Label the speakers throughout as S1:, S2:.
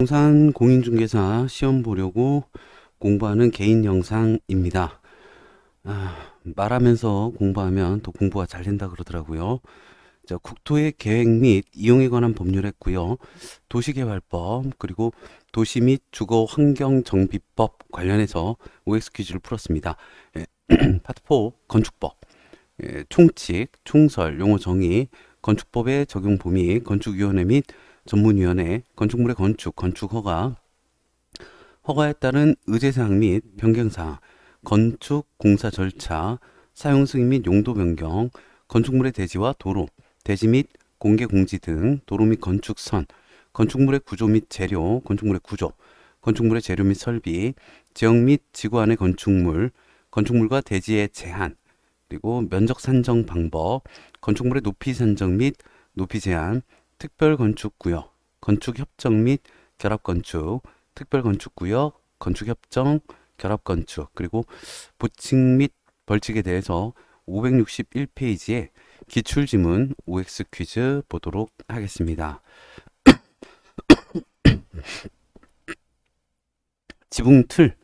S1: 부동산 공인중개사 시험 보려고 공부하는 개인 영상입니다. 말하면서 공부하면 또 공부가 잘 된다 그러더라고요. 자, 국토의 계획 및 이용에 관한 법률 했고요. 도시개발법 그리고 도시 및 주거 환경 정비법 관련해서 OX 퀴즈를 풀었습니다. 파트 4 건축법, 총칙, 총설, 용어 정의, 건축법의 적용 범위, 건축위원회 및 전문위원회, 건축물의 건축, 건축허가, 허가에 따른 의제사항 및 변경사항, 건축 공사 절차, 사용 승인 및 용도 변경, 건축물의 대지와 도로, 대지 및 공개 공지 등, 도로 및 건축선, 건축물의 구조 및 재료, 건축물의 구조, 건축물의 재료 및 설비, 지역 및 지구 안의 건축물, 건축물과 대지의 제한, 그리고 면적 산정 방법, 건축물의 높이 산정 및 높이 제한, 특별건축구역, 건축협정 및 결합건축, 특별건축구역, 건축협정, 결합건축, 그리고 보칙 및 벌칙에 대해서 561페이지에 기출지문 OX 퀴즈 보도록 하겠습니다. 지붕 틀,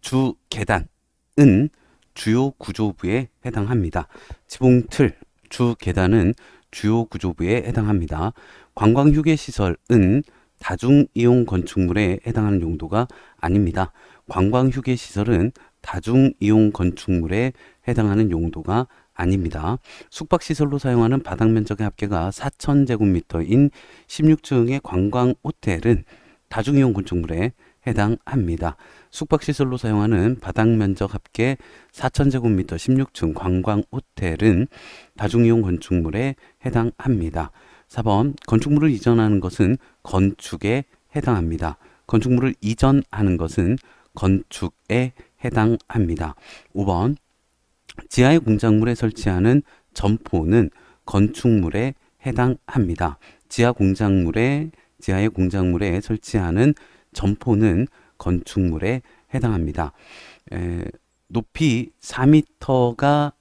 S1: 주 계단은 주요 구조부에 해당합니다. 지붕 틀, 주 계단은 주요 구조부에 해당합니다. 관광휴게시설은 다중이용 건축물에 해당하는 용도가 아닙니다. 관광휴게시설은 다중이용 건축물에 해당하는 용도가 아닙니다. 숙박시설로 사용하는 바닥면적의 합계가 4,000제곱미터인 16층의 관광호텔은 다중이용 건축물에 해당합니다. 숙박시설로 사용하는 바닥면적 합계 4,000제곱미터 16층 관광호텔은 다중이용 건축물에 해당합니다. 4번 건축물을 이전하는 것은 건축에 해당합니다. 건축물을 이전하는 것은 건축에 해당합니다. 5번 지하의 공작물에 설치하는 점포는 건축물에 해당합니다. 지하의 공작물에 설치하는 점포는 건축물에 해당합니다. 높이 4m가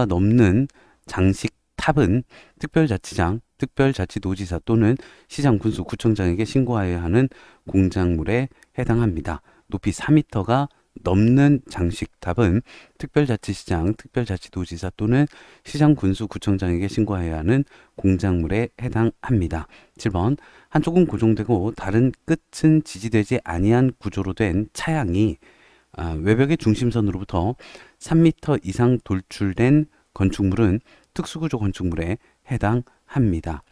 S1: 넘는 장식탑은 특별자치장, 특별자치도지사 또는 시장, 군수, 구청장에게 신고하여야 하는 공작물에 해당합니다. 높이 4m가 넘는 장식탑은 특별자치시장, 특별자치도지사 또는 시장, 군수, 구청장에게 신고해야 하는 공작물에 해당합니다. 7번 한쪽은 고정되고 다른 끝은 지지되지 아니한 구조로 된 차양이 외벽의 중심선으로부터 3m 이상 돌출된 건축물은 특수구조 건축물에 해당합니다.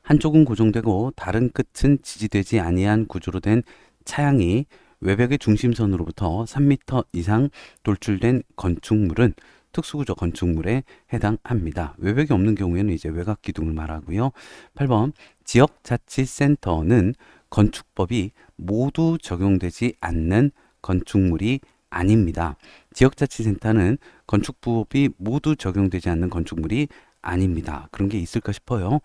S1: 한쪽은 고정되고 다른 끝은 지지되지 아니한 구조로 된 차양이 외벽의 중심선으로부터 3m 이상 돌출된 건축물은 특수구조 건축물에 해당합니다. 외벽이 없는 경우에는 이제 외곽 기둥을 말하고요. 8번 지역자치센터는 건축법이 모두 적용되지 않는 건축물이 아닙니다. 지역자치센터는 건축법이 모두 적용되지 않는 건축물이 아닙니다. 그런 게 있을까 싶어요.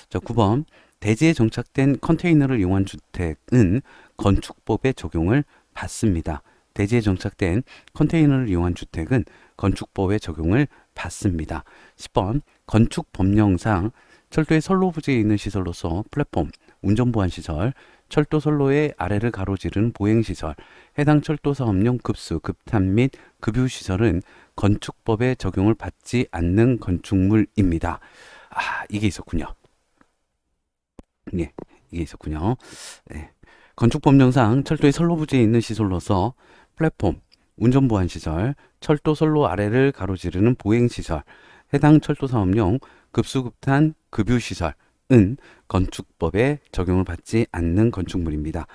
S1: 자, 9번 대지에 정착된 컨테이너를 이용한 주택은 건축법의 적용을 받습니다. 대지에 정착된 컨테이너를 이용한 주택은 건축법의 적용을 받습니다. 10번 건축법령상 철도의 선로 부지에 있는 시설로서 플랫폼, 운전보안시설, 철도 선로의 아래를 가로지르는 보행시설, 해당 철도사업용 급수, 급탄 및 급유시설은 건축법의 적용을 받지 않는 건축물입니다. 이게 있었군요. 예, 이게 있었군요. 네. 건축법령상 철도의 선로 부지에 있는 시설로서 플랫폼, 운전보안시설, 철도 선로 아래를 가로지르는 보행시설, 해당 철도사업용 급수급탄, 급유시설은 건축법에 적용을 받지 않는 건축물입니다.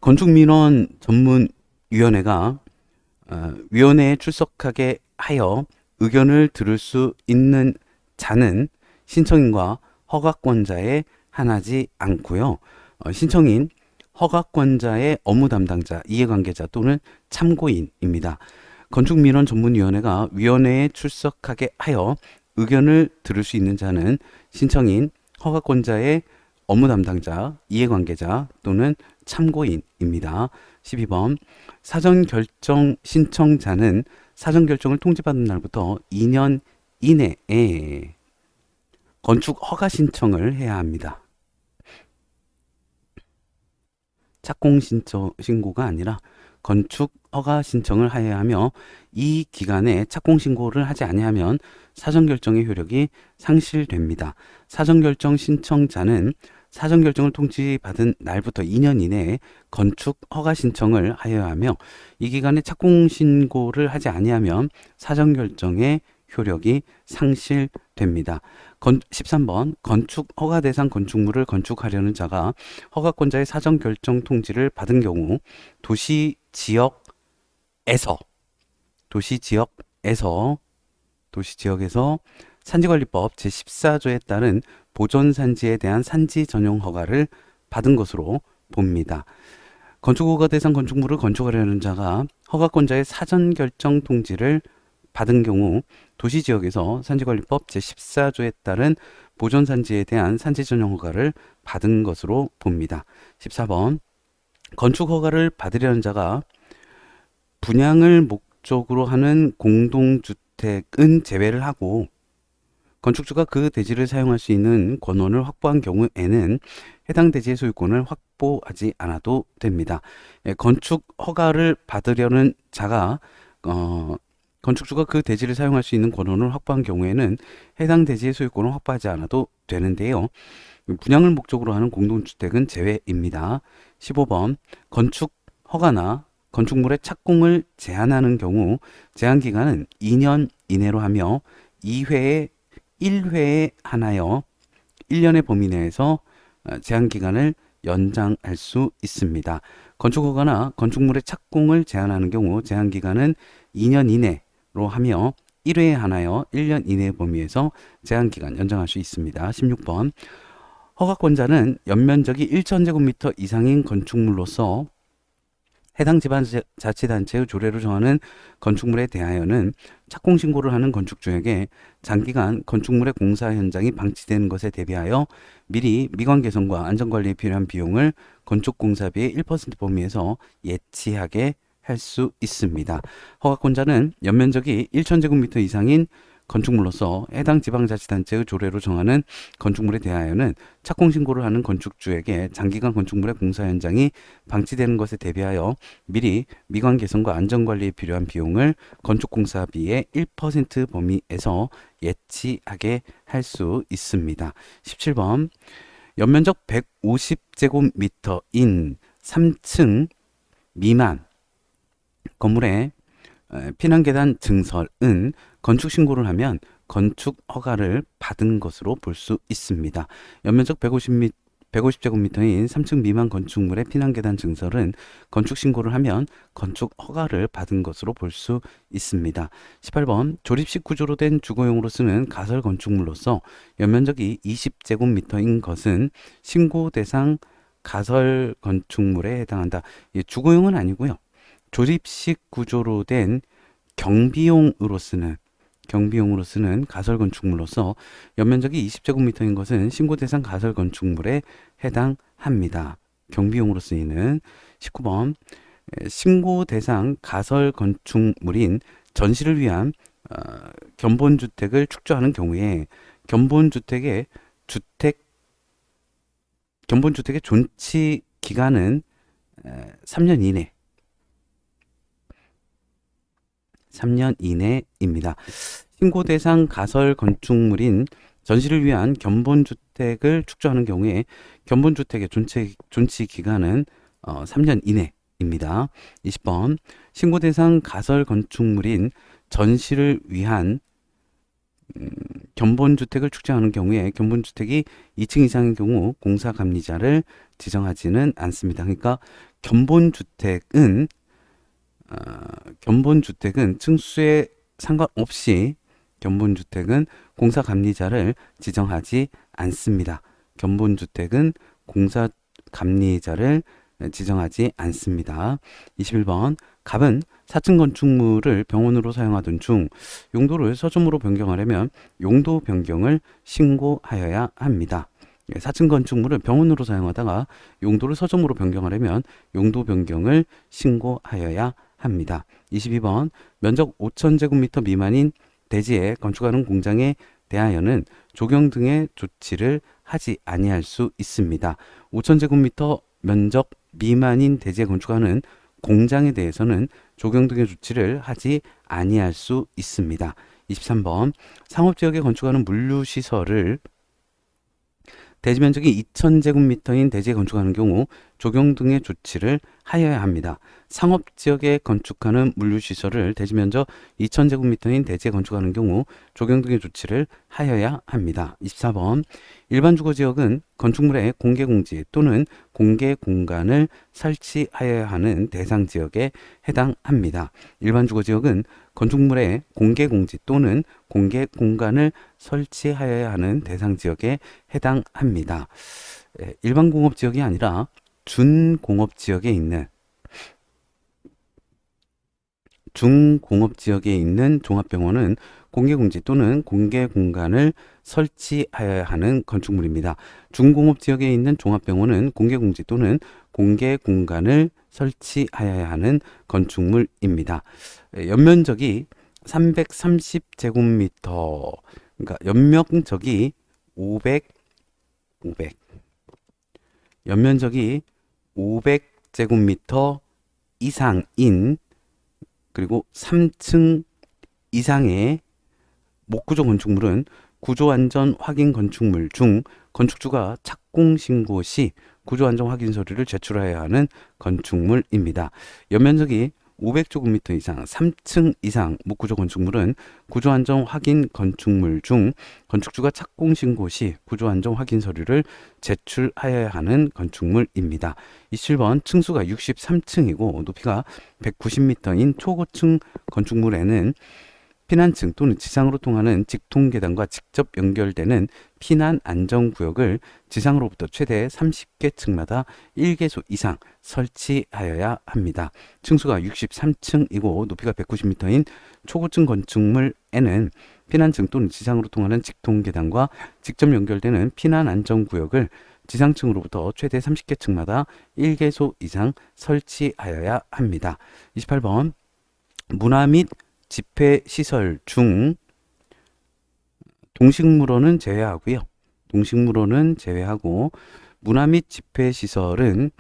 S1: 건축민원 전문위원회가 위원회에 출석하게 하여 의견을 들을 수 있는 자는 신청인과 허가권자에 한하지 않고요. 신청인, 허가권자의 업무 담당자, 이해관계자 또는 참고인입니다. 건축민원 전문위원회가 위원회에 출석하게 하여 의견을 들을 수 있는 자는 신청인, 허가권자의 업무 담당자, 이해관계자 또는 참고인입니다. 12번 사전 결정 신청자는 사전 결정을 통지받은 날부터 2년 이내에 건축 허가 신청을 해야 합니다. 착공 신고가 아니라 건축 허가 신청을 해야 하며, 이 기간에 착공 신고를 하지 아니하면 사전 결정의 효력이 상실됩니다. 사전 결정 신청자는 사전 결정을 통지받은 날부터 2년 이내에 건축 허가 신청을 하여야 하며, 이 기간에 착공 신고를 하지 아니하면 사전 결정의 효력이 상실됩니다. 13번 건축 허가 대상 건축물을 건축하려는 자가 허가권자의 사전 결정 통지를 받은 경우 도시 지역에서 산지관리법 제14조에 따른 보존산지에 대한 산지 전용 허가를 받은 것으로 봅니다. 건축허가 대상 건축물을 건축하려는 자가 허가권자의 사전 결정 통지를 받은 경우 도시지역에서 산지관리법 제14조에 따른 보존산지에 대한 산지 전용 허가를 받은 것으로 봅니다. 14번 건축허가를 받으려는 자가 분양을 목적으로 하는 공동주택은 제외를 하고 건축주가 그 대지를 사용할 수 있는 권원을 확보한 경우에는 해당 대지의 소유권을 확보하지 않아도 됩니다. 건축 허가를 받으려는 자가 건축주가 그 대지를 사용할 수 있는 권원을 확보한 경우에는 해당 대지의 소유권을 확보하지 않아도 되는데요. 분양을 목적으로 하는 공동주택은 제외입니다. 15번 건축 허가나 건축물의 착공을 제한하는 경우 제한기간은 2년 이내로 하며 2회에 1회에 한하여 1년의 범위 내에서 제한기간을 연장할 수 있습니다. 건축허가나 건축물의 착공을 제한하는 경우 제한기간은 2년 이내로 하며 1회에 한하여 1년 이내의 범위에서 제한기간 연장할 수 있습니다. 16번 허가권자는 연면적이 1,000제곱미터 이상인 건축물로서 해당 지방자치단체의 조례로 정하는 건축물에 대하여는 착공신고를 하는 건축주에게 장기간 건축물의 공사 현장이 방치되는 것에 대비하여 미리 미관 개선과 안전관리에 필요한 비용을 건축공사비의 1% 범위에서 예치하게 할 수 있습니다. 허가권자는 연면적이 1,000제곱미터 이상인 건축물로서 해당 지방자치단체의 조례로 정하는 건축물에 대하여는 착공신고를 하는 건축주에게 장기간 건축물의 공사 현장이 방치되는 것에 대비하여 미리 미관 개선과 안전관리에 필요한 비용을 건축공사비의 1% 범위에서 예치하게 할 수 있습니다. 17번 연면적 150제곱미터인 3층 미만 건물의 피난계단 증설은 건축신고를 하면 건축 허가를 받은 것으로 볼 수 있습니다. 연면적 150제곱미터인 3층 미만 건축물의 피난계단 증설은 건축신고를 하면 건축 허가를 받은 것으로 볼 수 있습니다. 18번 조립식 구조로 된 주거용으로 쓰는 가설 건축물로서 연면적이 20제곱미터인 것은 신고 대상 가설 건축물에 해당한다. 주거용은 아니고요. 조립식 구조로 된 경비용으로 쓰는 가설 건축물로서 연면적이 20제곱미터인 것은 신고 대상 가설 건축물에 해당합니다. 경비용으로 쓰이는. 19번 신고 대상 가설 건축물인 전시를 위한 견본주택을 축조하는 경우에 견본주택의 존치 기간은 3년 이내입니다. 신고 대상 가설 건축물인 전시를 위한 견본주택을 축조하는 경우에 견본주택의 존치 기간은 3년 이내입니다. 20번 신고 대상 가설 건축물인 전시를 위한 견본주택을 축조하는 경우에 견본주택이 2층 이상인 경우 공사감리자를 지정하지는 않습니다. 그러니까 견본주택은 층수에 상관없이 견본주택은 공사감리자를 지정하지 않습니다. 견본주택은 공사감리자를 지정하지 않습니다. 21번 갑은 4층 건축물을 병원으로 사용하던 중 용도를 서점으로 변경하려면 용도 변경을 신고하여야 합니다. 4층 건축물을 병원으로 사용하다가 용도를 서점으로 변경하려면 용도 변경을 신고하여야 합니다. 22번 면적 5,000제곱미터 미만인 대지에 건축하는 공장에 대하여는 조경 등의 조치를 하지 아니할 수 있습니다. 5,000제곱미터 면적 미만인 대지에 건축하는 공장에 대해서는 조경 등의 조치를 하지 아니할 수 있습니다. 23번 상업지역에 건축하는 물류시설을 대지 면적이 2,000제곱미터인 대지에 건축하는 경우 조경 등의 조치를 하여야 합니다. 상업지역에 건축하는 물류시설을 대지 면적 2,000제곱미터인 대지에 건축하는 경우 조경 등의 조치를 하여야 합니다. 24번 일반 주거지역은 건축물의 공개공지 또는 공개공간을 설치하여야 하는 대상 지역에 해당합니다. 일반 주거지역은 건축물의 공개공지 또는 공개공간을 설치하여야 하는 대상 지역에 해당합니다. 일반 공업지역이 아니라 준공업지역에 있는 중공업지역에 있는 종합병원은 공개공지 또는 공개공간을 설치하여야 하는 건축물입니다. 중공업지역에 있는 종합병원은 공개공지 또는 공개공간을 설치하여야 하는 건축물입니다. 연면적이 330제곱미터, 그러니까 연면적이 500 연면적이 500제곱미터 이상인 그리고 3층 이상의 목구조 건축물은 구조안전 확인 건축물 중 건축주가 착공 신고 시 구조안전 확인 서류를 제출해야 하는 건축물입니다. 연면적이 500제곱미터 이상 3층 이상 목구조 건축물은 구조안전 확인 건축물 중 건축주가 착공 신고 시 구조안전 확인 서류를 제출하여야 하는 건축물입니다. 27번 층수가 63층이고 높이가 190m인 초고층 건축물에는 피난층 또는 지상으로 통하는 직통계단과 직접 연결되는 피난안전구역을 지상으로부터 최대 30개 층마다 1개소 이상 설치하여야 합니다. 층수가 63층이고 높이가 190m인 초고층 건축물에는 피난층 또는 지상으로 통하는 직통계단과 직접 연결되는 피난안전구역을 지상층으로부터 최대 30개 층마다 1개소 이상 설치하여야 합니다. 28번 문화 및 집회시설 중 동식물원은 제외하고요. 동식물원은 제외하고 문화 및 집회시설은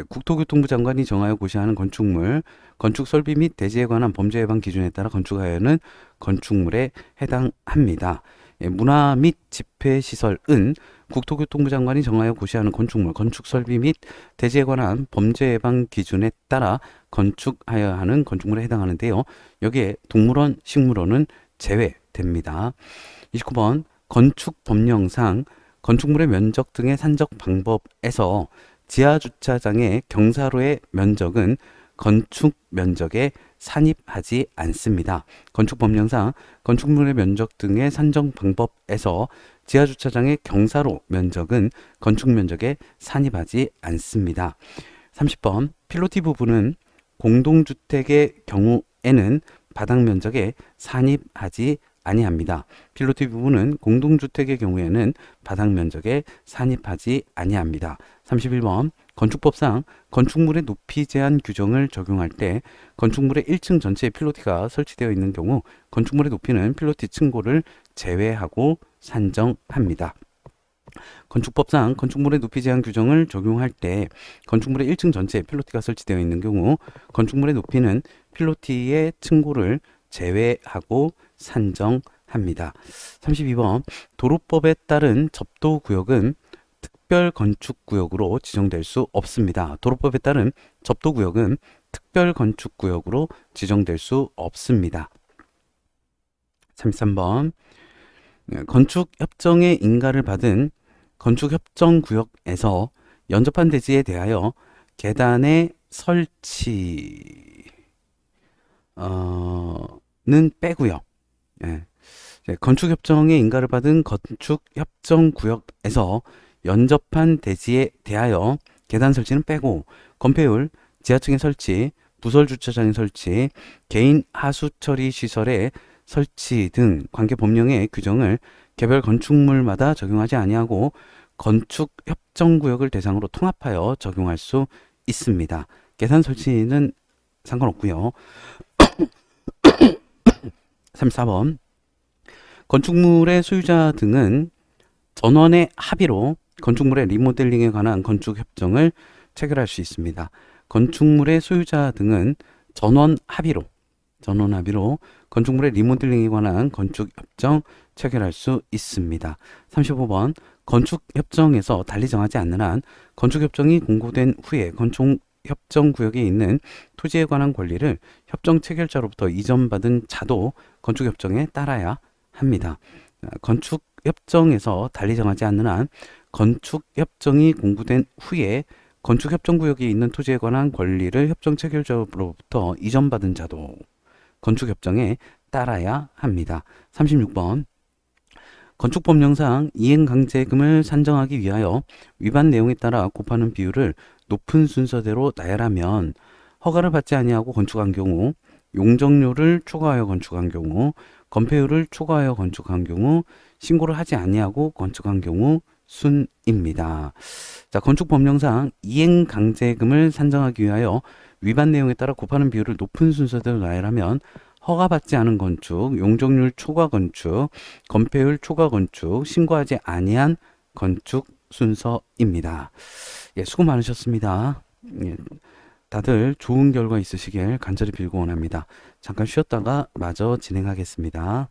S1: 국토교통부 장관이 정하여 고시하는 건축물, 건축 설비 및 대지에 관한 범죄 예방 기준에 따라 건축하여는 건축물에 해당합니다. 문화 및 집회시설은 국토교통부 장관이 정하여 고시하는 건축물, 건축 설비 및 대지에 관한 범죄 예방 기준에 따라 건축하여야 하는 건축물에 해당하는데요. 여기에 동물원, 식물원은 제외됩니다. 29번 건축 법령상 건축물의 면적 등의 산적 방법에서 지하주차장의 경사로의 면적은 건축 면적에 산입하지 않습니다. 건축 법령상 건축물의 면적 등의 산정 방법에서 지하주차장의 경사로 면적은 건축 면적에 산입하지 않습니다. 30번 필로티 부분은 공동주택의 경우에는 바닥 면적에 산입하지 아니합니다. 필로티 부분은 공동주택의 경우에는 바닥 면적에 산입하지 아니합니다. 31번 건축법상 건축물의 높이 제한 규정을 적용할 때 건축물의 1층 전체에 필로티가 설치되어 있는 경우 건축물의 높이는 필로티 층고를 제외하고 산정합니다. 건축법상 건축물의 높이 제한 규정을 적용할 때 건축물의 1층 전체에 필로티가 설치되어 있는 경우 건축물의 높이는 필로티의 층고를 제외하고 산정합니다. 32번 도로법에 따른 접도구역은 특별건축구역으로 지정될 수 없습니다. 도로법에 따른 접도구역은 특별건축구역으로 지정될 수 없습니다. 33번 건축협정의 인가를 받은 건축협정구역에서 연접한 대지에 대하여 계단의 설치 는 빼고요. 예. 건축협정의 인가를 받은 건축협정구역에서 연접한 대지에 대하여 계단 설치는 빼고 건폐율, 지하층의 설치, 부설주차장의 설치, 개인 하수처리 시설의 설치 등 관계 법령의 규정을 개별 건축물마다 적용하지 아니하고 건축협정구역을 대상으로 통합하여 적용할 수 있습니다. 계단 설치는 상관없고요. 34번. 건축물의 소유자 등은 전원의 합의로 건축물의 리모델링에 관한 건축 협정을 체결할 수 있습니다. 건축물의 소유자 등은 전원 합의로 건축물의 리모델링에 관한 건축 협정 체결할 수 있습니다. 35번. 건축 협정에서 달리 정하지 않는 한 건축 협정이 공고된 후에 건축 협정 구역에 있는 토지에 관한 권리를 협정 체결자로부터 이전받은 자도 건축 협정에 따라야 합니다. 건축 협정에서 달리 정하지 않는 한 건축 협정이 공고된 후에 건축 협정 구역에 있는 토지에 관한 권리를 협정 체결자로부터 이전받은 자도 건축 협정에 따라야 합니다. 36번. 건축법령상 이행강제금을 산정하기 위하여 위반 내용에 따라 곱하는 비율을 높은 순서대로 나열하면 허가를 받지 아니하고 건축한 경우, 용적료를 초과하여 건축한 경우, 건폐율을 초과하여 건축한 경우, 신고를 하지 아니하고 건축한 경우 순입니다. 자, 건축법령상 이행강제금을 산정하기 위하여 위반 내용에 따라 곱하는 비율을 높은 순서대로 나열하면 허가받지 않은 건축, 용적률 초과 건축, 건폐율 초과 건축, 신고하지 아니한 건축 순서입니다. 예, 수고 많으셨습니다. 예, 다들 좋은 결과 있으시길 간절히 빌고 원합니다. 잠깐 쉬었다가 마저 진행하겠습니다.